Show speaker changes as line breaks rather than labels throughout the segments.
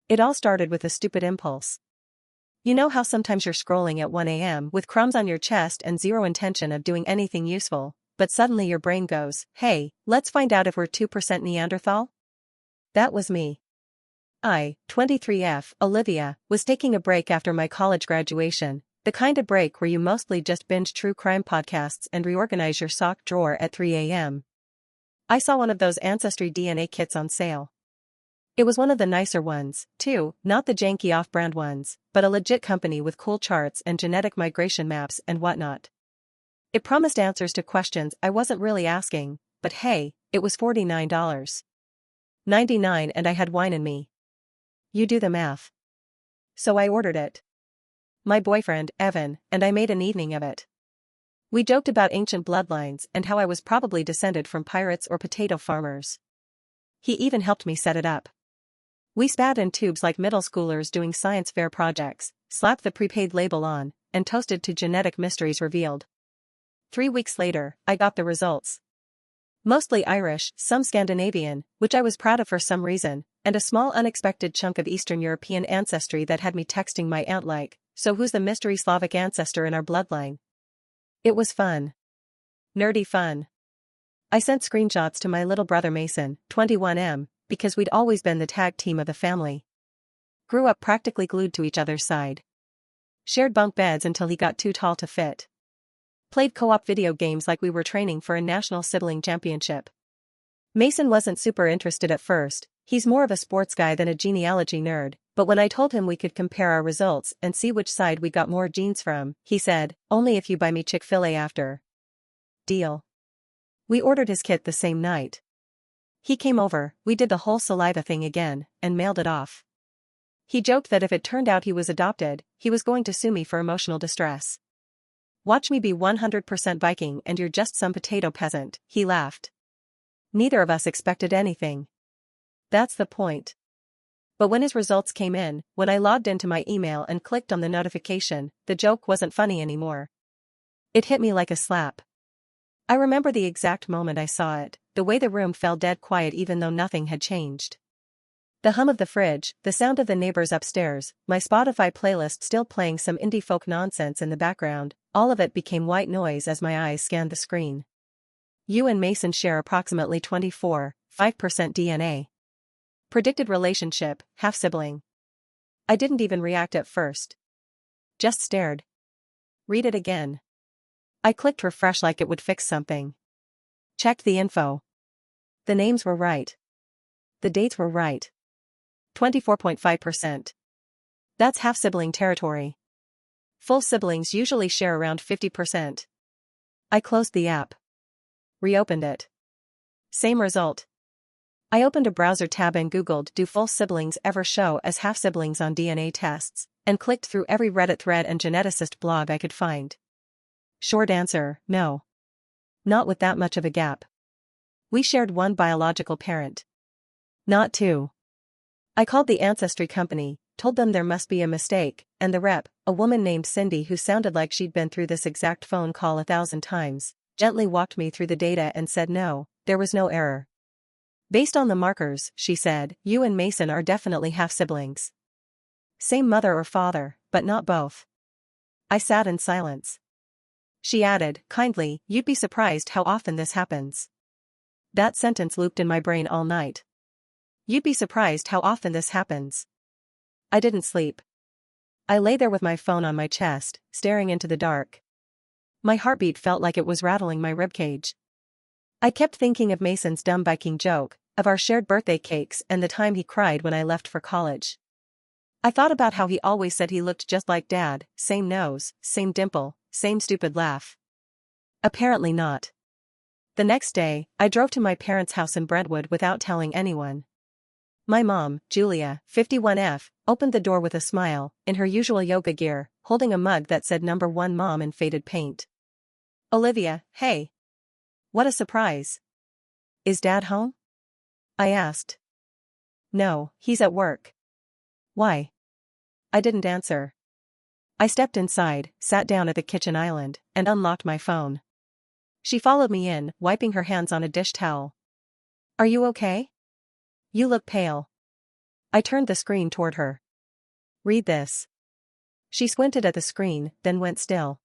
It all started with a stupid impulse. You know how sometimes you're scrolling at 1 a.m. with crumbs on your chest and zero intention of doing anything useful, but suddenly your brain goes, hey, let's find out if we're 2% Neanderthal? That was me. I, 23F, Olivia, was taking a break after my college graduation, the kind of break where you mostly just binge true crime podcasts and reorganize your sock drawer at 3 a.m. I saw one of those Ancestry DNA kits on sale. It was one of the nicer ones, too, not the janky off-brand ones, but a legit company with cool charts and genetic migration maps and whatnot. It promised answers to questions I wasn't really asking, but hey, it was $49.99 and I had wine in me. You do the math. So I ordered it. My boyfriend, Evan, and I made an evening of it. We joked about ancient bloodlines and how I was probably descended from pirates or potato farmers. He even helped me set it up. We spat in tubes like middle schoolers doing science fair projects, slapped the prepaid label on, and toasted to genetic mysteries revealed. 3 weeks later, I got the results. Mostly Irish, some Scandinavian, which I was proud of for some reason, and a small unexpected chunk of Eastern European ancestry that had me texting my aunt like, so who's the mystery Slavic ancestor in our bloodline? It was fun. Nerdy fun. I sent screenshots to my little brother Mason, 21M, because we'd always been the tag team of the family. Grew up practically glued to each other's side. Shared bunk beds until he got too tall to fit. Played co-op video games like we were training for a national sibling championship. Mason wasn't super interested at first, he's more of a sports guy than a genealogy nerd, but when I told him we could compare our results and see which side we got more genes from, he said, only if you buy me Chick-fil-A after. Deal. We ordered his kit the same night. He came over, we did the whole saliva thing again, and mailed it off. He joked that if it turned out he was adopted, he was going to sue me for emotional distress. Watch me be 100% Viking and you're just some potato peasant, he laughed. Neither of us expected anything. That's the point. But when his results came in, when I logged into my email and clicked on the notification, the joke wasn't funny anymore. It hit me like a slap. I remember the exact moment I saw it, the way the room fell dead quiet even though nothing had changed. The hum of the fridge, the sound of the neighbors upstairs, my Spotify playlist still playing some indie folk nonsense in the background, all of it became white noise as my eyes scanned the screen. You and Mason share approximately 24.5% DNA. Predicted relationship, half-sibling. I didn't even react at first. Just stared. Read it again. I clicked refresh like it would fix something. Checked the info. The names were right. The dates were right. 24.5%. That's half-sibling territory. Full siblings usually share around 50%. I closed the app. Reopened it. Same result. I opened a browser tab and googled do full siblings ever show as half-siblings on DNA tests, and clicked through every Reddit thread and geneticist blog I could find. Short answer, no. Not with that much of a gap. We shared one biological parent. Not two. I called the ancestry company, told them there must be a mistake, and the rep, a woman named Cindy who sounded like she'd been through this exact phone call 1,000 times, gently walked me through the data and said no, there was no error. Based on the markers, she said, you and Mason are definitely half-siblings. Same mother or father, but not both. I sat in silence. She added, kindly, you'd be surprised how often this happens. That sentence looped in my brain all night. You'd be surprised how often this happens. I didn't sleep. I lay there with my phone on my chest, staring into the dark. My heartbeat felt like it was rattling my ribcage. I kept thinking of Mason's dumb Viking joke, of our shared birthday cakes and the time he cried when I left for college. I thought about how he always said he looked just like Dad, same nose, same dimple, same stupid laugh. Apparently not. The next day, I drove to my parents' house in Brentwood without telling anyone. My mom, Julia, 51F, opened the door with a smile, in her usual yoga gear, holding a mug that said "Number 1 Mom" in faded paint. Olivia, hey. What a surprise. Is Dad home? I asked. No, he's at work. Why? I didn't answer. I stepped inside, sat down at the kitchen island, and unlocked my phone. She followed me in, wiping her hands on a dish towel. Are you okay? You look pale. I turned the screen toward her. Read this. She squinted at the screen, then went still.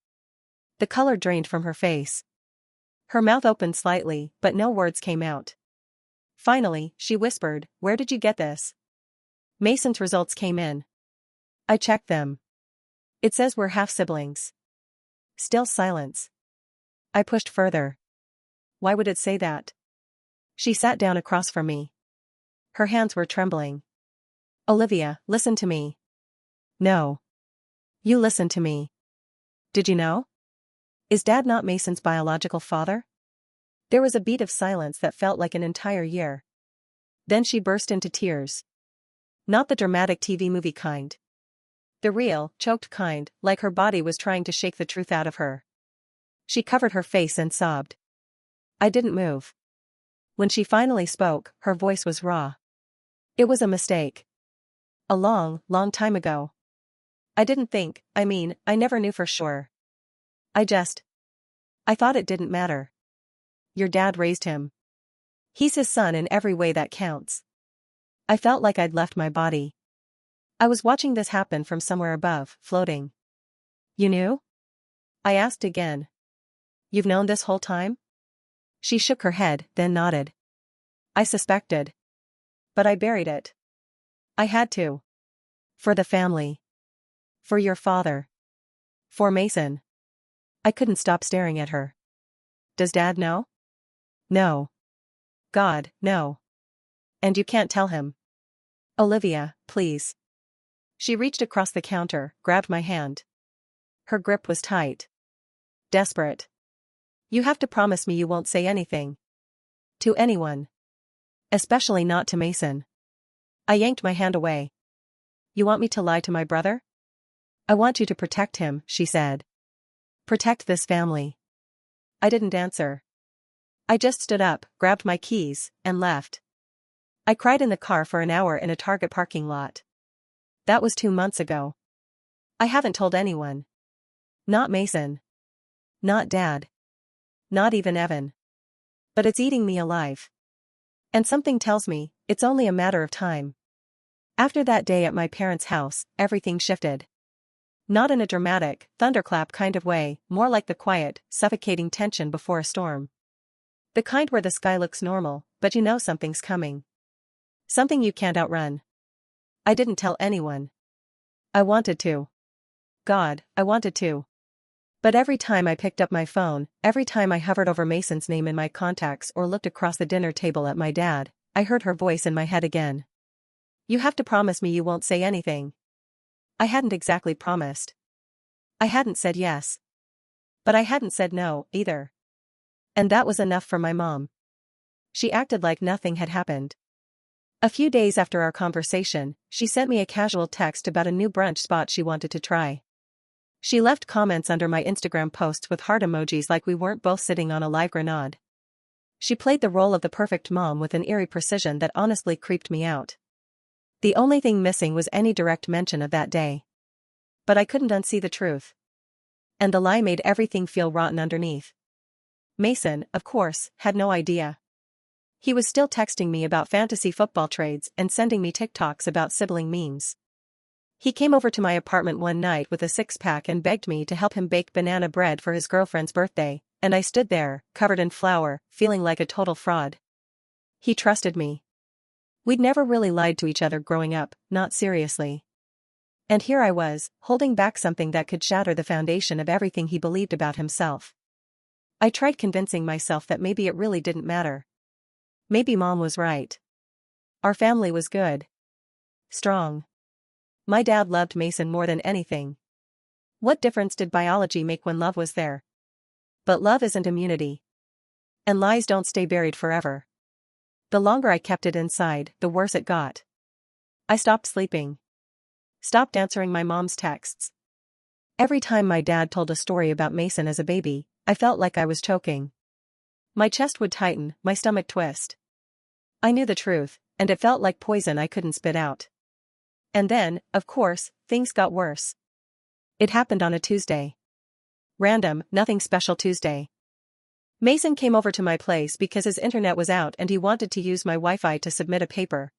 The color drained from her face. Her mouth opened slightly, but no words came out. Finally, she whispered, "Where did you get this?" Mason's results came in. I checked them. It says we're half-siblings. Still silence. I pushed further. Why would it say that? She sat down across from me. Her hands were trembling. Olivia, listen to me. No. You listen to me. Did you know? Is Dad not Mason's biological father? There was a beat of silence that felt like an entire year. Then she burst into tears. Not the dramatic TV movie kind. The real, choked kind, like her body was trying to shake the truth out of her. She covered her face and sobbed. I didn't move. When she finally spoke, her voice was raw. It was a mistake. A long, long time ago. I didn't think, I never knew for sure. I thought it didn't matter. Your dad raised him. He's his son in every way that counts. I felt like I'd left my body. I was watching this happen from somewhere above, floating. You knew? I asked again. You've known this whole time? She shook her head, then nodded. I suspected. But I buried it. I had to. For the family. For your father. For Mason. I couldn't stop staring at her. Does Dad know? No. God, no. And you can't tell him. Olivia, please. She reached across the counter, grabbed my hand. Her grip was tight. Desperate. You have to promise me you won't say anything. To anyone. Especially not to Mason. I yanked my hand away. You want me to lie to my brother? I want you to protect him, she said. Protect this family. I didn't answer. I just stood up, grabbed my keys, and left. I cried in the car for an hour in a Target parking lot. That was 2 months ago. I haven't told anyone. Not Mason. Not Dad. Not even Evan. But it's eating me alive. And something tells me, it's only a matter of time. After that day at my parents' house, everything shifted. Not in a dramatic, thunderclap kind of way, more like the quiet, suffocating tension before a storm. The kind where the sky looks normal, but you know something's coming. Something you can't outrun. I didn't tell anyone. I wanted to. God, I wanted to. But every time I picked up my phone, every time I hovered over Mason's name in my contacts or looked across the dinner table at my dad, I heard her voice in my head again. You have to promise me you won't say anything. I hadn't exactly promised. I hadn't said yes. But I hadn't said no, either. And that was enough for my mom. She acted like nothing had happened. A few days after our conversation, she sent me a casual text about a new brunch spot she wanted to try. She left comments under my Instagram posts with heart emojis like we weren't both sitting on a live grenade. She played the role of the perfect mom with an eerie precision that honestly creeped me out. The only thing missing was any direct mention of that day. But I couldn't unsee the truth. And the lie made everything feel rotten underneath. Mason, of course, had no idea. He was still texting me about fantasy football trades and sending me TikToks about sibling memes. He came over to my apartment one night with a 6-pack and begged me to help him bake banana bread for his girlfriend's birthday, and I stood there, covered in flour, feeling like a total fraud. He trusted me. We'd never really lied to each other growing up, not seriously. And here I was, holding back something that could shatter the foundation of everything he believed about himself. I tried convincing myself that maybe it really didn't matter. Maybe Mom was right. Our family was good. Strong. My dad loved Mason more than anything. What difference did biology make when love was there? But love isn't immunity. And lies don't stay buried forever. The longer I kept it inside, the worse it got. I stopped sleeping. Stopped answering my mom's texts. Every time my dad told a story about Mason as a baby, I felt like I was choking. My chest would tighten, my stomach twist. I knew the truth, and it felt like poison I couldn't spit out. And then, of course, things got worse. It happened on a Tuesday. Random, nothing special Tuesday. Mason came over to my place because his internet was out and he wanted to use my Wi-Fi to submit a paper.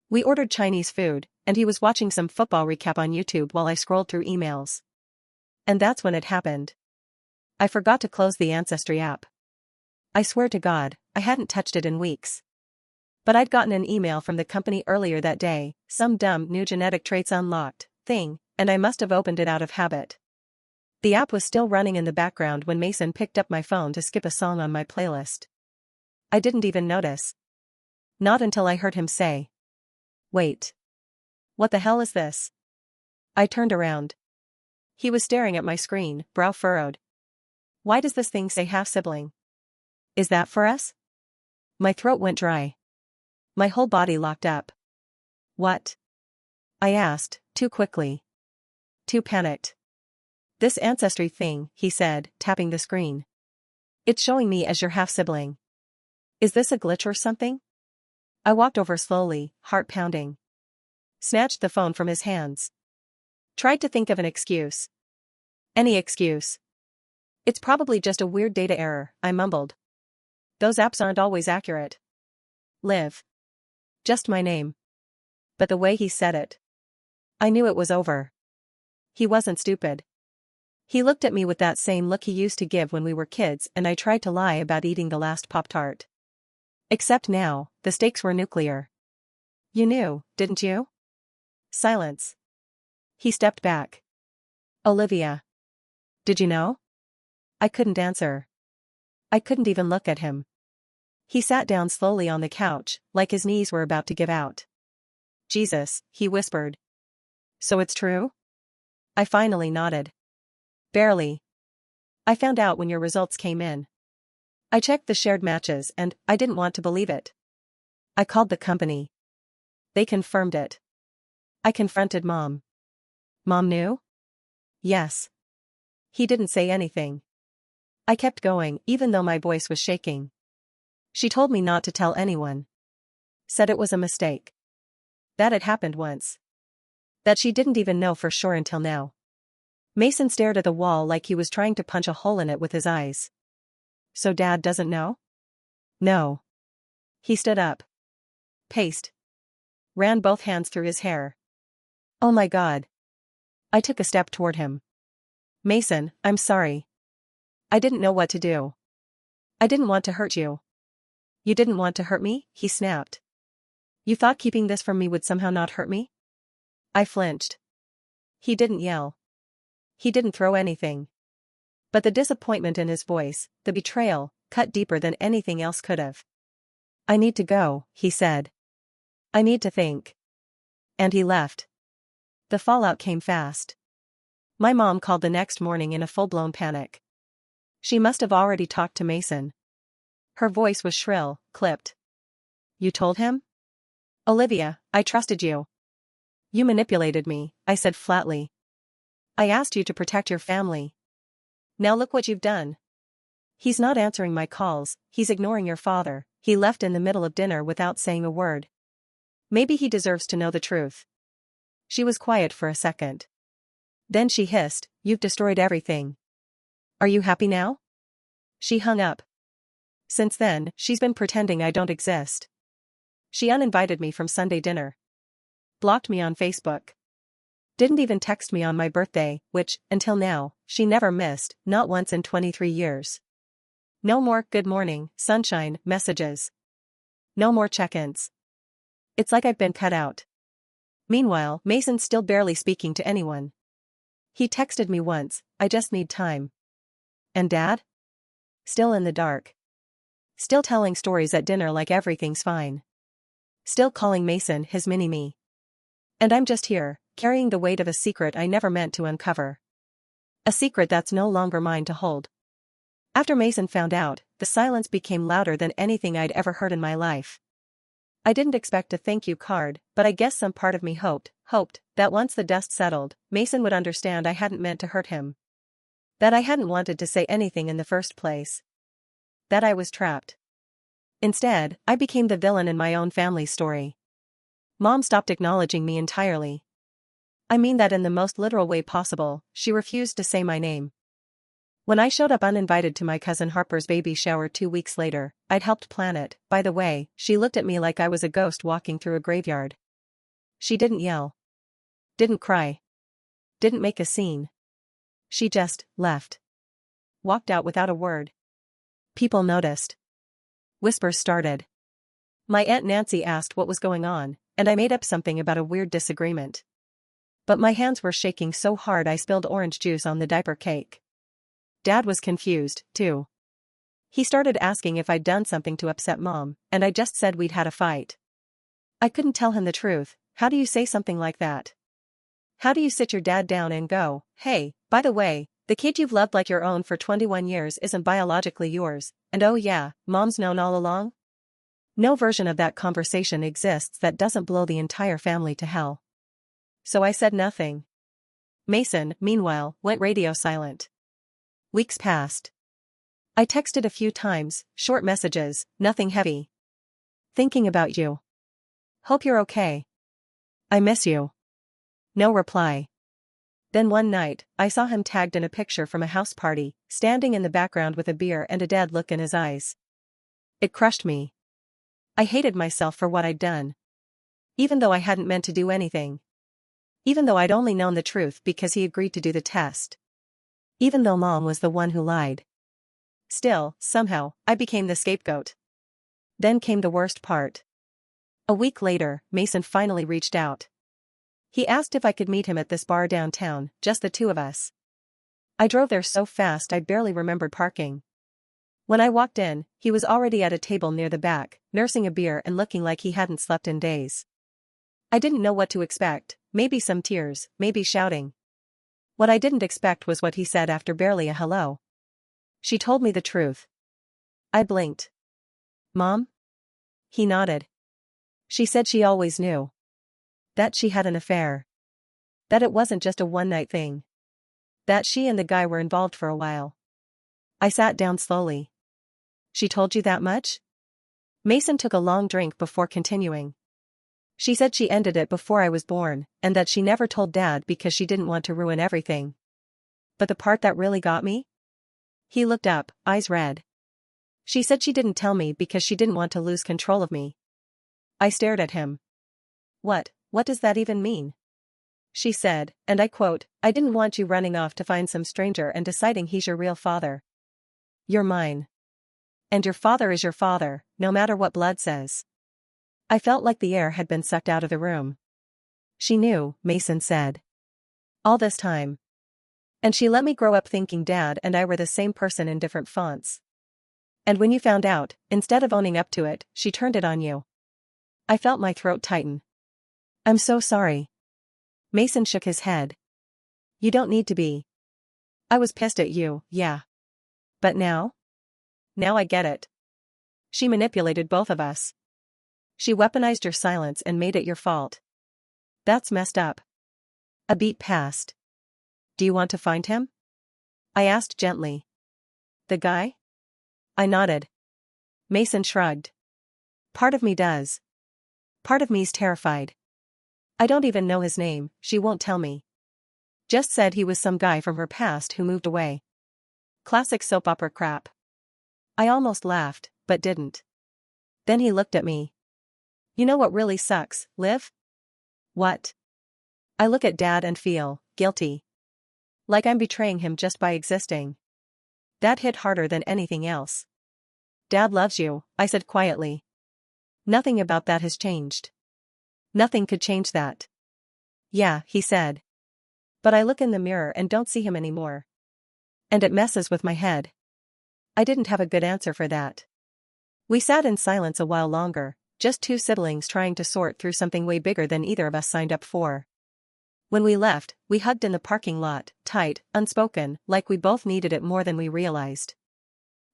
We ordered Chinese food, and he was watching some football recap on YouTube while I scrolled through emails. And that's when it happened. I forgot to close the Ancestry app. I swear to God, I hadn't touched it in weeks. But I'd gotten an email from the company earlier that day, some dumb new genetic traits unlocked thing, and I must have opened it out of habit. The app was still running in the background when Mason picked up my phone to skip a song on my playlist. I didn't even notice. Not until I heard him say, "Wait. What the hell is this?" I turned around. He was staring at my screen, brow furrowed. "Why does this thing say half-sibling? Is that for us?" My throat went dry. My whole body locked up. "What?" I asked, too quickly. Too panicked. "This Ancestry thing," he said, tapping the screen. "It's showing me as your half-sibling. Is this a glitch or something?" I walked over slowly, heart pounding. Snatched the phone from his hands. Tried to think of an excuse. Any excuse. "It's probably just a weird data error," I mumbled. "Those apps aren't always accurate." Liv. Just my name. But the way he said it. I knew it was over. He wasn't stupid. He looked at me with that same look he used to give when we were kids, and I tried to lie about eating the last Pop-Tart. Except now, the stakes were nuclear. "You knew, didn't you?" Silence. He stepped back. "Olivia. Did you know?" I couldn't answer. I couldn't even look at him. He sat down slowly on the couch, like his knees were about to give out. "Jesus," he whispered. "So it's true?" I finally nodded. "Barely. I found out when your results came in. I checked the shared matches and I didn't want to believe it. I called the company. They confirmed it. I confronted Mom. Mom knew?" "Yes." He didn't say anything. I kept going, even though my voice was shaking. "She told me not to tell anyone. Said it was a mistake. That had happened once. That she didn't even know for sure until now." Mason stared at the wall like he was trying to punch a hole in it with his eyes. "So Dad doesn't know?" "No." He stood up. Paced. Ran both hands through his hair. "Oh my God." I took a step toward him. "Mason, I'm sorry. I didn't know what to do. I didn't want to hurt you." "You didn't want to hurt me?" he snapped. "You thought keeping this from me would somehow not hurt me?" I flinched. He didn't yell. He didn't throw anything. But the disappointment in his voice, the betrayal, cut deeper than anything else could have. "I need to go," he said. "I need to think." And he left. The fallout came fast. My mom called the next morning in a full-blown panic. She must have already talked to Mason. Her voice was shrill, clipped. "You told him?" "Olivia, I trusted you." "You manipulated me," I said flatly. "I asked you to protect your family. Now look what you've done." "He's not answering my calls, he's ignoring your father. He left in the middle of dinner without saying a word. Maybe he deserves to know the truth." She was quiet for a second. Then she hissed, "You've destroyed everything. Are you happy now?" She hung up. Since then, she's been pretending I don't exist. She uninvited me from Sunday dinner. Blocked me on Facebook. Didn't even text me on my birthday, which, until now, she never missed, not once in 23 years. No more "good morning, sunshine" messages. No more check-ins. It's like I've been cut out. Meanwhile, Mason's still barely speaking to anyone. He texted me once, "I just need time." And Dad? Still in the dark. Still telling stories at dinner like everything's fine. Still calling Mason his mini-me. And I'm just here, carrying the weight of a secret I never meant to uncover. A secret that's no longer mine to hold. After Mason found out, the silence became louder than anything I'd ever heard in my life. I didn't expect a thank you card, but I guess some part of me hoped that once the dust settled, Mason would understand I hadn't meant to hurt him. That I hadn't wanted to say anything in the first place. That I was trapped. Instead, I became the villain in my own family's story. Mom stopped acknowledging me entirely. I mean that in the most literal way possible. She refused to say my name. When I showed up uninvited to my cousin Harper's baby shower 2 weeks later, I'd helped plan it. By the way, she looked at me like I was a ghost walking through a graveyard. She didn't yell. Didn't cry. Didn't make a scene. She just left. Walked out without a word. People noticed. Whispers started. My Aunt Nancy asked what was going on, and I made up something about a weird disagreement. But my hands were shaking so hard I spilled orange juice on the diaper cake. Dad was confused, too. He started asking if I'd done something to upset Mom, and I just said we'd had a fight. I couldn't tell him the truth. How do you say something like that? How do you sit your dad down and go, "Hey, by the way, the kid you've loved like your own for 21 years isn't biologically yours, and oh yeah, Mom's known all along?" No version of that conversation exists that doesn't blow the entire family to hell. So I said nothing. Mason, meanwhile, went radio silent. Weeks passed. I texted a few times, short messages, nothing heavy. Thinking about you. Hope you're okay. I miss you. No reply. Then one night, I saw him tagged in a picture from a house party, standing in the background with a beer and a dead look in his eyes. It crushed me. I hated myself for what I'd done. Even though I hadn't meant to do anything. Even though I'd only known the truth because he agreed to do the test. Even though Mom was the one who lied. Still, somehow, I became the scapegoat. Then came the worst part. A week later, Mason finally reached out. He asked if I could meet him at this bar downtown, just the two of us. I drove there so fast I barely remembered parking. When I walked in, he was already at a table near the back, nursing a beer and looking like he hadn't slept in days. I didn't know what to expect, maybe some tears, maybe shouting. What I didn't expect was what he said after barely a hello. "She told me the truth." I blinked. "Mom?" He nodded. "She said she always knew. That she had an affair. That it wasn't just a one-night thing. That she and the guy were involved for a while." I sat down slowly. "She told you that much?" Mason took a long drink before continuing. "She said she ended it before I was born, and that she never told Dad because she didn't want to ruin everything. But the part that really got me?" He looked up, eyes red. "She said she didn't tell me because she didn't want to lose control of me." I stared at him. What does that even mean?" She said, and I quote, "I didn't want you running off to find some stranger and deciding he's your real father. You're mine. And your father is your father, no matter what blood says." I felt like the air had been sucked out of the room. "She knew," Mason said. "All this time. And she let me grow up thinking Dad and I were the same person in different fonts. And when you found out, instead of owning up to it, she turned it on you." I felt my throat tighten. "I'm so sorry." Mason shook his head. "You don't need to be. I was pissed at you, yeah. But now? Now I get it. She manipulated both of us. She weaponized your silence and made it your fault. That's messed up." A beat passed. "Do you want to find him?" I asked gently. "The guy?" I nodded. Mason shrugged. "Part of me does. Part of me's terrified. I don't even know his name, she won't tell me. Just said he was some guy from her past who moved away. Classic soap opera crap." I almost laughed, but didn't. Then he looked at me. "You know what really sucks, Liv?" "What?" I look at Dad and feel guilty. Like I'm betraying him just by existing. That hit harder than anything else. "Dad loves you," I said quietly. "Nothing about that has changed. Nothing could change that." "Yeah," he said. "But I look in the mirror and don't see him anymore. And it messes with my head." I didn't have a good answer for that. We sat in silence a while longer, just two siblings trying to sort through something way bigger than either of us signed up for. When we left, we hugged in the parking lot, tight, unspoken, like we both needed it more than we realized.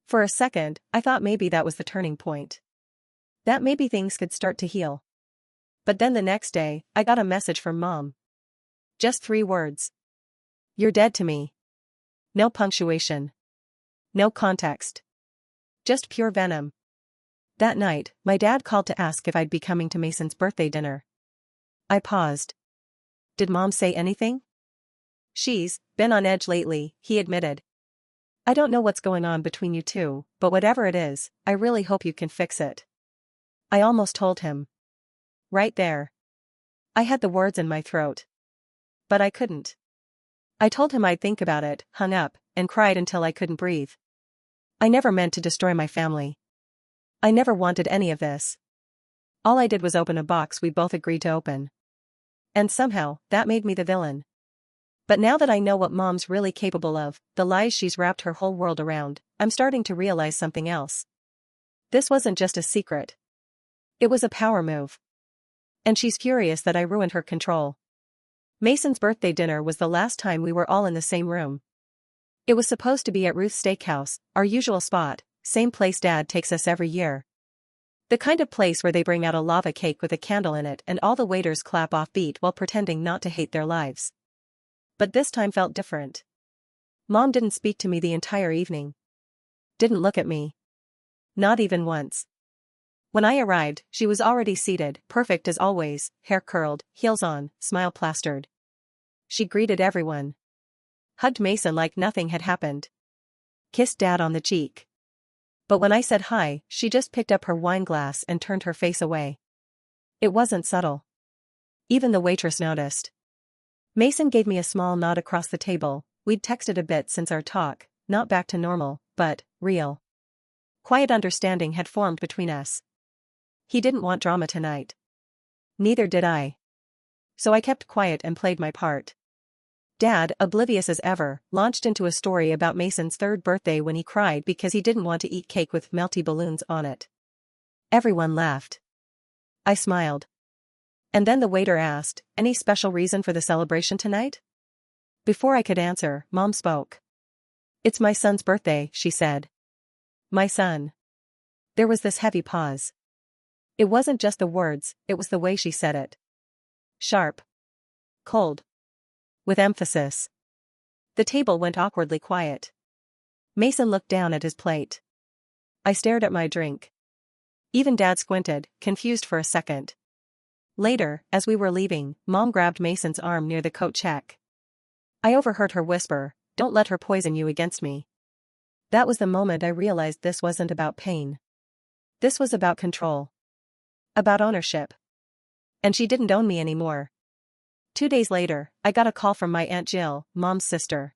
For a second, I thought maybe that was the turning point. That maybe things could start to heal. But then the next day, I got a message from Mom. Just 3 words. "You're dead to me." No punctuation. No context. Just pure venom. That night, my dad called to ask if I'd be coming to Mason's birthday dinner. I paused. "Did Mom say anything?" "She's been on edge lately," he admitted. "I don't know what's going on between you two, but whatever it is, I really hope you can fix it." I almost told him. Right there. I had the words in my throat. But I couldn't. I told him I'd think about it, hung up, and cried until I couldn't breathe. I never meant to destroy my family. I never wanted any of this. All I did was open a box we both agreed to open. And somehow, that made me the villain. But now that I know what Mom's really capable of, the lies she's wrapped her whole world around, I'm starting to realize something else. This wasn't just a secret. It was a power move. And she's furious that I ruined her control. Mason's birthday dinner was the last time we were all in the same room. It was supposed to be at Ruth's Steakhouse, our usual spot, same place Dad takes us every year. The kind of place where they bring out a lava cake with a candle in it and all the waiters clap offbeat while pretending not to hate their lives. But this time felt different. Mom didn't speak to me the entire evening. Didn't look at me. Not even once. When I arrived, she was already seated, perfect as always, hair curled, heels on, smile plastered. She greeted everyone. Hugged Mason like nothing had happened. Kissed Dad on the cheek. But when I said hi, she just picked up her wine glass and turned her face away. It wasn't subtle. Even the waitress noticed. Mason gave me a small nod across the table. We'd texted a bit since our talk, not back to normal, but real. Quiet understanding had formed between us. He didn't want drama tonight. Neither did I. So I kept quiet and played my part. Dad, oblivious as ever, launched into a story about Mason's third birthday when he cried because he didn't want to eat cake with melty balloons on it. Everyone laughed. I smiled. And then the waiter asked, "Any special reason for the celebration tonight?" Before I could answer, Mom spoke. "It's my son's birthday," she said. My son. There was this heavy pause. It wasn't just the words, it was the way she said it. Sharp. Cold. With emphasis. The table went awkwardly quiet. Mason looked down at his plate. I stared at my drink. Even Dad squinted, confused for a second. Later, as we were leaving, Mom grabbed Mason's arm near the coat check. I overheard her whisper, "Don't let her poison you against me." That was the moment I realized this wasn't about pain. This was about control. About ownership. And she didn't own me anymore. 2 days later, I got a call from my Aunt Jill, Mom's sister.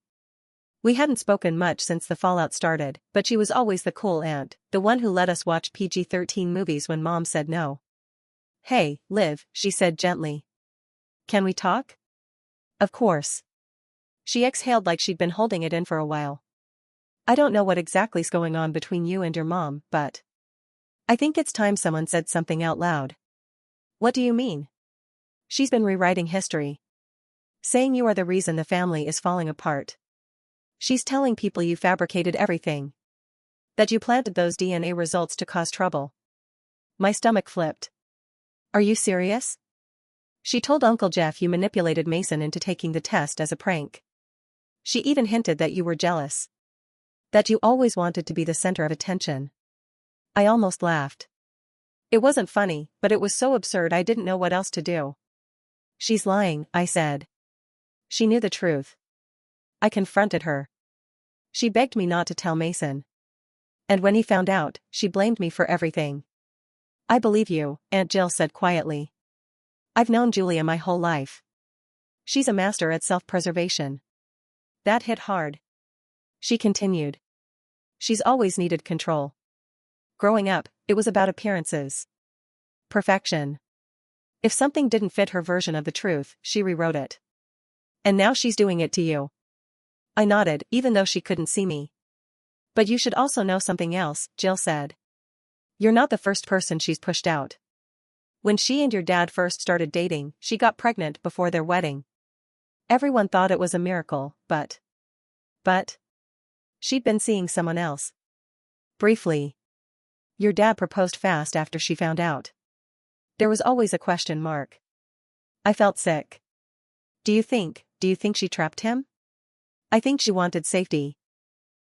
We hadn't spoken much since the fallout started, but she was always the cool aunt, the one who let us watch PG-13 movies when Mom said no. "Hey, Liv," she said gently. "Can we talk?" "Of course." She exhaled like she'd been holding it in for a while. "I don't know what exactly's going on between you and your mom, but I think it's time someone said something out loud." "What do you mean?" "She's been rewriting history. Saying you are the reason the family is falling apart. She's telling people you fabricated everything. That you planted those DNA results to cause trouble." My stomach flipped. "Are you serious?" "She told Uncle Jeff you manipulated Mason into taking the test as a prank. She even hinted that you were jealous. That you always wanted to be the center of attention." I almost laughed. It wasn't funny, but it was so absurd I didn't know what else to do. "She's lying," I said. She knew the truth. I confronted her. She begged me not to tell Mason. And when he found out, she blamed me for everything. "I believe you," Aunt Jill said quietly. "I've known Julia my whole life. She's a master at self-preservation." That hit hard. She continued. "She's always needed control. Growing up, it was about appearances. Perfection. If something didn't fit her version of the truth, she rewrote it. And now she's doing it to you." I nodded, even though she couldn't see me. "But you should also know something else," Jill said. "You're not the first person she's pushed out. When she and your dad first started dating, she got pregnant before their wedding. Everyone thought it was a miracle, but she'd been seeing someone else. Briefly. Your dad proposed fast after she found out." There was always a question mark. I felt sick. Do you think she trapped him?" "I think she wanted safety.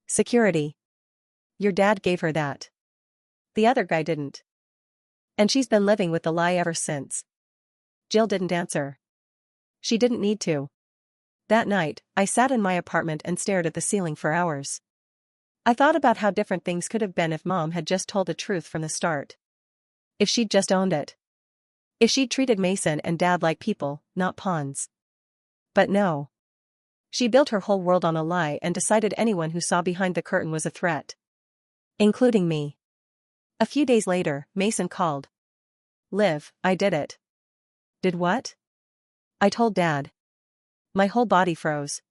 Security. Your dad gave her that. The other guy didn't. And she's been living with the lie ever since." Jill didn't answer. She didn't need to. That night, I sat in my apartment and stared at the ceiling for hours. I thought about how different things could have been if Mom had just told the truth from the start. If she'd just owned it. If she'd treated Mason and Dad like people, not pawns. But no. She built her whole world on a lie and decided anyone who saw behind the curtain was a threat. Including me. A few days later, Mason called. Liv, I did it. Did what? I told Dad. My whole body froze.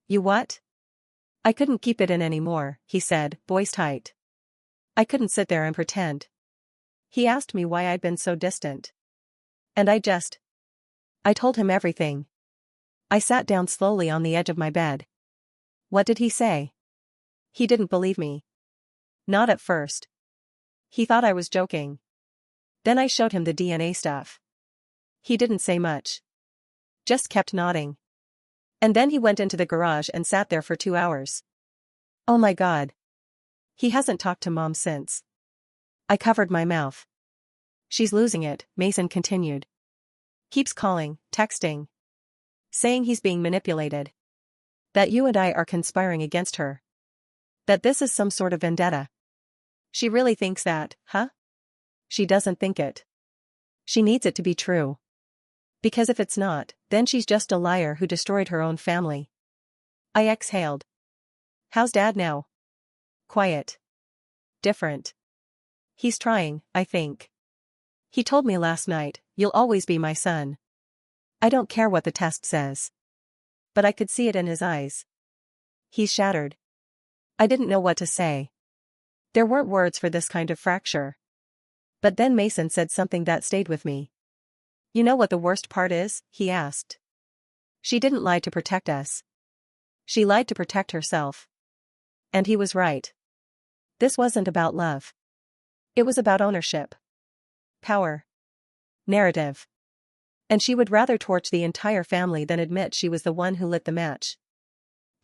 You what? I couldn't keep it in anymore, he said, voice tight. I couldn't sit there and pretend. He asked me why I'd been so distant. And I told him everything. I sat down slowly on the edge of my bed. What did he say? He didn't believe me. Not at first. He thought I was joking. Then I showed him the DNA stuff. He didn't say much. Just kept nodding. And then he went into the garage and sat there for 2 hours. Oh my God. He hasn't talked to Mom since. I covered my mouth. She's losing it, Mason continued. Keeps calling, texting. Saying he's being manipulated. That you and I are conspiring against her. That this is some sort of vendetta. She really thinks that, huh? She doesn't think it. She needs it to be true. Because if it's not, then she's just a liar who destroyed her own family. I exhaled. How's Dad now? Quiet. Different. He's trying, I think. He told me last night, you'll always be my son. I don't care what the test says. But I could see it in his eyes. He's shattered. I didn't know what to say. There weren't words for this kind of fracture. But then Mason said something that stayed with me. You know what the worst part is? He asked. She didn't lie to protect us. She lied to protect herself. And he was right. This wasn't about love. It was about ownership. Power. Narrative. And she would rather torch the entire family than admit she was the one who lit the match.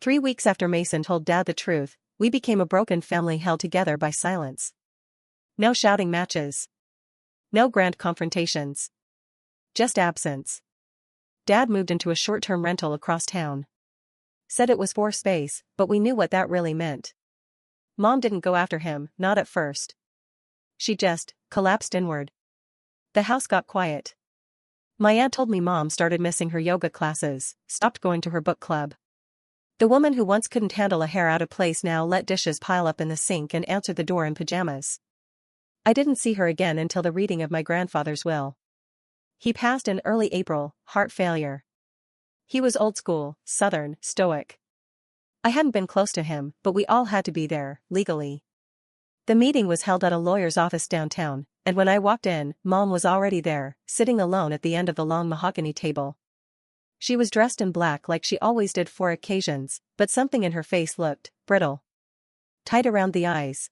3 weeks after Mason told Dad the truth, we became a broken family held together by silence. No shouting matches. No grand confrontations. Just absence. Dad moved into a short-term rental across town. Said it was for space, but we knew what that really meant. Mom didn't go after him, not at first. She just collapsed inward. The house got quiet. My aunt told me Mom started missing her yoga classes, stopped going to her book club. The woman who once couldn't handle a hair out of place now let dishes pile up in the sink and answered the door in pajamas. I didn't see her again until the reading of my grandfather's will. He passed in early April, heart failure. He was old school, Southern, stoic. I hadn't been close to him, but we all had to be there, legally. The meeting was held at a lawyer's office downtown, and when I walked in, Mom was already there, sitting alone at the end of the long mahogany table. She was dressed in black like she always did for occasions, but something in her face looked brittle. Tight around the eyes.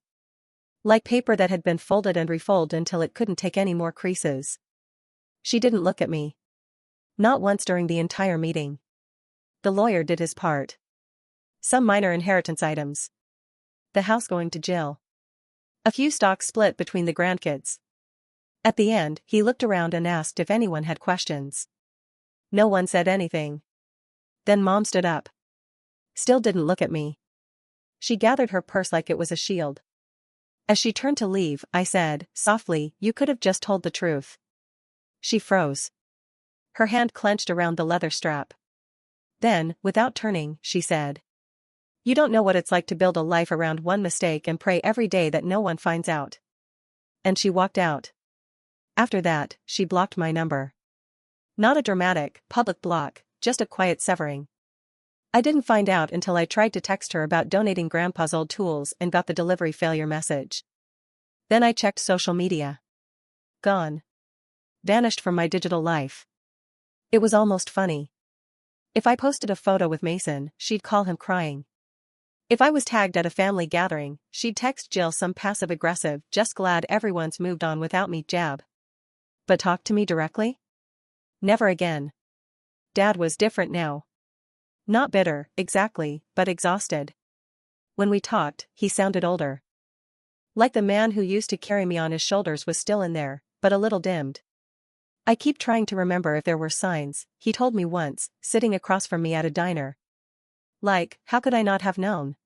Like paper that had been folded and refolded until it couldn't take any more creases. She didn't look at me. Not once during the entire meeting. The lawyer did his part. Some minor inheritance items. The house going to Jill. A few stocks split between the grandkids. At the end, he looked around and asked if anyone had questions. No one said anything. Then Mom stood up. Still didn't look at me. She gathered her purse like it was a shield. As she turned to leave, I said, softly, you could have just told the truth. She froze. Her hand clenched around the leather strap. Then, without turning, she said, you don't know what it's like to build a life around one mistake and pray every day that no one finds out. And she walked out. After that, she blocked my number. Not a dramatic, public block, just a quiet severing. I didn't find out until I tried to text her about donating Grandpa's old tools and got the delivery failure message. Then I checked social media. Gone. Vanished from my digital life. It was almost funny. If I posted a photo with Mason, she'd call him crying. If I was tagged at a family gathering, she'd text Jill some passive-aggressive, just glad everyone's moved on without me jab. But talk to me directly? Never again. Dad was different now. Not bitter, exactly, but exhausted. When we talked, he sounded older. Like the man who used to carry me on his shoulders was still in there, but a little dimmed. I keep trying to remember if there were signs, he told me once, sitting across from me at a diner. Like, how could I not have known?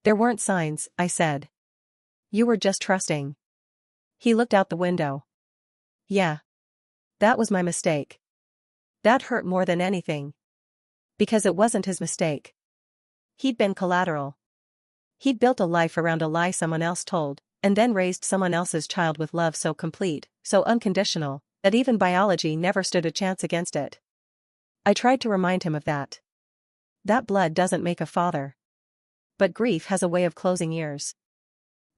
There weren't signs, I said. You were just trusting. He looked out the window. Yeah. That was my mistake. That hurt more than anything. Because it wasn't his mistake. He'd been collateral. He'd built a life around a lie someone else told, and then raised someone else's child with love so complete, so unconditional, that even biology never stood a chance against it. I tried to remind him of that. That blood doesn't make a father. But grief has a way of closing ears.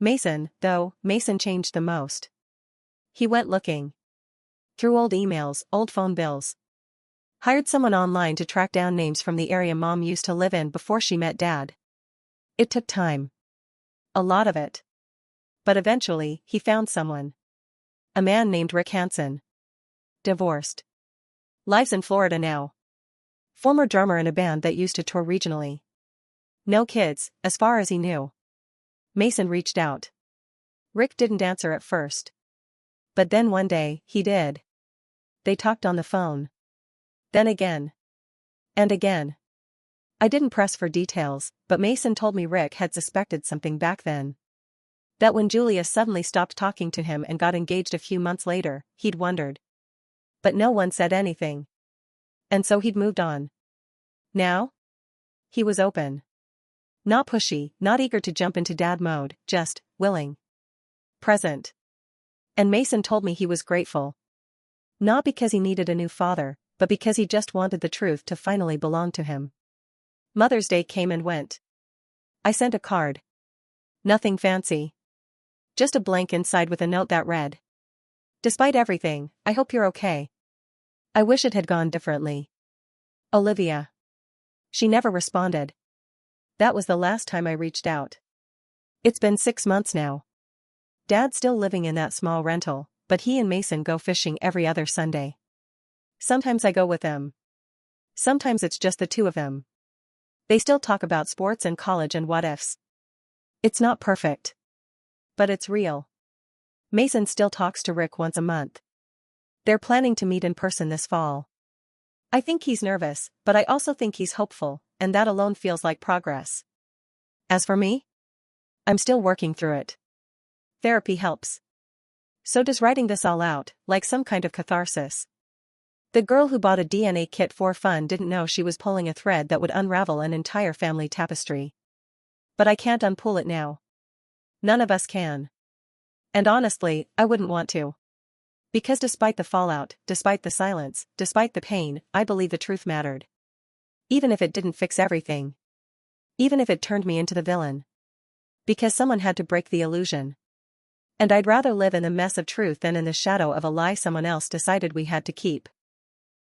Mason changed the most. He went looking. Through old emails, old phone bills. Hired someone online to track down names from the area Mom used to live in before she met Dad. It took time. A lot of it. But eventually, he found someone. A man named Rick Hansen. Divorced. Lives in Florida now. Former drummer in a band that used to tour regionally. No kids, as far as he knew. Mason reached out. Rick didn't answer at first. But then one day, he did. They talked on the phone. Then again. And again. I didn't press for details, but Mason told me Rick had suspected something back then. That when Julia suddenly stopped talking to him and got engaged a few months later, he'd wondered. But no one said anything. And so he'd moved on. Now? He was open. Not pushy, not eager to jump into dad mode, just willing. Present. And Mason told me he was grateful. Not because he needed a new father, but because he just wanted the truth to finally belong to him. Mother's Day came and went. I sent a card. Nothing fancy. Just a blank inside with a note that read. Despite everything, I hope you're okay. I wish it had gone differently. Olivia. She never responded. That was the last time I reached out. It's been 6 months now. Dad's still living in that small rental, but he and Mason go fishing every other Sunday. Sometimes I go with them. Sometimes it's just the two of them. They still talk about sports and college and what-ifs. It's not perfect. But it's real. Mason still talks to Rick once a month. They're planning to meet in person this fall. I think he's nervous, but I also think he's hopeful, and that alone feels like progress. As for me? I'm still working through it. Therapy helps. So does writing this all out, like some kind of catharsis. The girl who bought a DNA kit for fun didn't know she was pulling a thread that would unravel an entire family tapestry. But I can't unpull it now. None of us can. And honestly, I wouldn't want to. Because despite the fallout, despite the silence, despite the pain, I believe the truth mattered. Even if it didn't fix everything. Even if it turned me into the villain. Because someone had to break the illusion. And I'd rather live in the mess of truth than in the shadow of a lie someone else decided we had to keep.